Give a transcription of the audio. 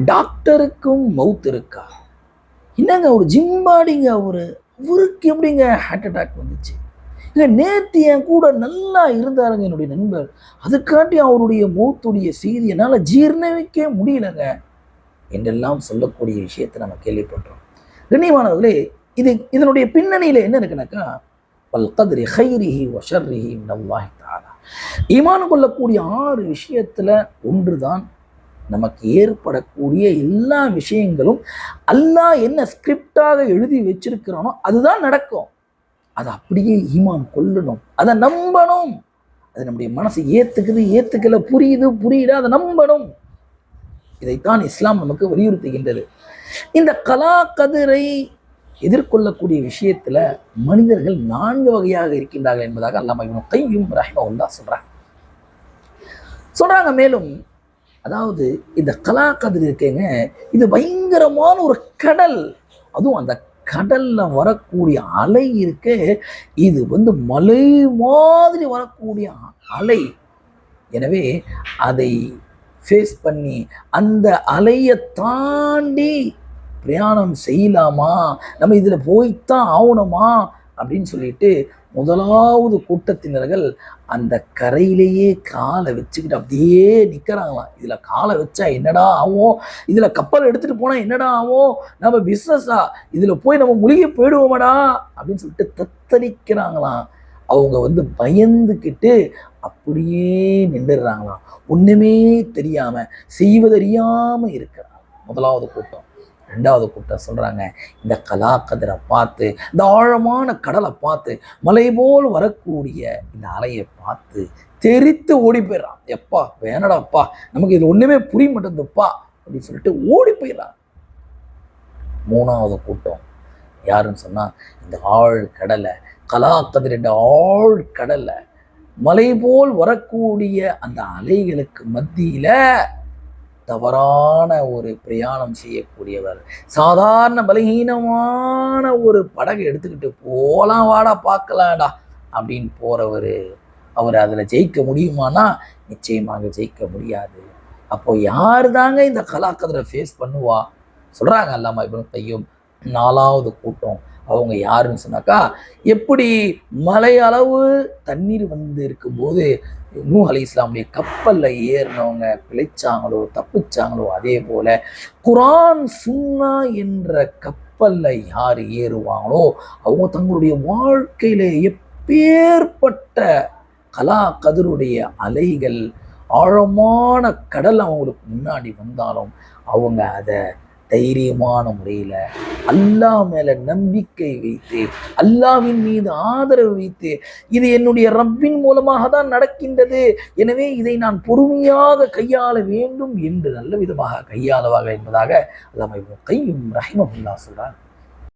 டாக்டருக்கும் மவுத் இருக்கா? என்னங்க ஒரு ஜிம்பாடிங்க அவருக்கு எப்படிங்க ஹார்ட் அட்டாக் வந்துச்சு? இல்லை நேற்று என் கூட நல்லா இருந்தாருங்க என்னுடைய நண்பர், அதுக்காட்டி அவருடைய மௌத்துடைய செய்தி என்னால் ஜீர்ணிக்க முடியலங்க என்றெல்லாம் சொல்லக்கூடிய விஷயத்தை நம்ம கேள்விப்பட்டோம். கண்ணியமானவர்களே, இதனுடைய பின்னணியில் என்ன இருக்குனாக்கா, வல் கத்ரி கைரிஹி வ ஷர்ரிஹி மினல்லாஹி தஆலா. ஈமான் கொள்ளக்கூடிய 6 விஷயத்துல ஒன்றுதான் நமக்கு ஏற்படக்கூடிய எல்லா விஷயங்களும் அல்லாஹ் என்ன ஸ்கிரிப்டாக எழுதி வச்சிருக்கிறானோ அதுதான் நடக்கும். அதை அப்படியே ஈமான் கொள்ளணும், அதை நம்பணும். அது நம்முடைய மனசு ஏத்துக்கல, புரியல, அதை நம்பணும். இதைத்தான் இஸ்லாம் நமக்கு வலியுறுத்துகின்றது. இந்த கலா கதிரை எதிர்கொள்ளக்கூடிய விஷயத்துல மனிதர்கள் 4 வகையாக இருக்கின்றார்கள் என்பதாக அல்லாஹ் இப்னு கையும் ரஹ்மஹுல்லாஹ் சொல்றாங்க. மேலும் அதாவது இந்த கலா கதிர் இருக்கேங்க, இது பயங்கரமான ஒரு கடல். அதுவும் அந்த கடல்ல வரக்கூடிய அலை இருக்கு, இது மலை மாதிரி வரக்கூடிய அலை. எனவே அதை ஃபேஸ் பண்ணி அந்த அலையை தாண்டி பிரயாணம் செய்யலாமா, நம்ம இதுல போய்த்தான் ஆகணுமா அப்படின்னு சொல்லிட்டு முதலாவது கூட்டத்தினர்கள் அந்த கரையிலேயே காலை வச்சுக்கிட்டு அப்படியே நிற்கிறாங்களாம். இதுல காலை வச்சா என்னடா ஆகும், இதுல கப்பல் எடுத்துட்டு போனா என்னடா ஆகும், நம்ம பிஸ்னஸா இதுல போய் நம்ம முழுகி போயிடுவோமடா அப்படின்னு சொல்லிட்டு தத்தளிக்கிறாங்களாம். அவங்க பயந்துக்கிட்டு அப்படியே நின்றுடுறாங்களாம். ஒண்ணுமே தெரியாம செய்வதறியாம இருக்கிறாங்க முதலாவது கூட்டம். 2வது கூட்டம் சொல்றாங்க, இந்த கலா கதிரை பார்த்து, இந்த ஆழமான கடலை பார்த்து, மலை போல் வரக்கூடிய இந்த அலையை பார்த்து தெரித்து ஓடி போயிடறான். எப்பா வேணடாப்பா, நமக்கு இது ஒண்ணுமே புரிய மாட்டேங்குதுப்பா அப்படின்னு சொல்லிட்டு ஓடி போயிடறான். 3வது கூட்டம் யாருன்னு சொன்னா, இந்த ஆழ் கடலை, கலா கதிர் என்ற ஆழ் கடலை, மலை போல் வரக்கூடிய அந்த அலைகளுக்கு மத்தியில தவறான ஒரு பிரயாணம் செய்யக்கூடியவர், சாதாரண பலகீனமான ஒரு படகை எடுத்துக்கிட்டு போலாம் வாடா பார்க்கலாம்டா அப்படின்னு போறவர், அவர் அதில் ஜெயிக்க முடியுமானா நிச்சயமாக ஜெயிக்க முடியாது. அப்போ யாரு தாங்க இந்த கலாக்கதிரை ஃபேஸ் பண்ணுவா? சொல்றாங்க அல்லாமா இப்னு கையும். 4வது கூட்டம் அவங்க யாருன்னு சொன்னாக்கா, எப்படி மலை அளவு தண்ணீர் இருக்கும்போது நூஹ் அலைஹிஸ்ஸலாமுடைய கப்பல்ல ஏறினவங்க பிழைச்சாங்களோ தப்பிச்சாங்களோ, அதே போல குர்ஆன் சுன்னா என்ற கப்பல்ல யார் ஏறுவாங்களோ அவங்க தங்களுடைய வாழ்க்கையில எப்பேற்பட்ட கலா கதிருடைய அலைகள், ஆழமான கடல் அவங்களுக்கு முன்னாடி வந்தாலும் அவங்க அதை தைரியமான முறையில் அல்லாஹ் மேல நம்பிக்கை வைத்து, அல்லாஹ்வின் மீது ஆதரவு வைத்து, இது என்னுடைய ரப்பின் மூலமாக தான் நடக்கின்றது, எனவே இதை நான் பொறுமையாக கையாள வேண்டும் என்று நல்ல விதமாக கையாளுவார்கள் என்பதாக அல்லாஹ் இப்னு கையும் ரஹ்மஹுல்லாஹ் சொல்றார்.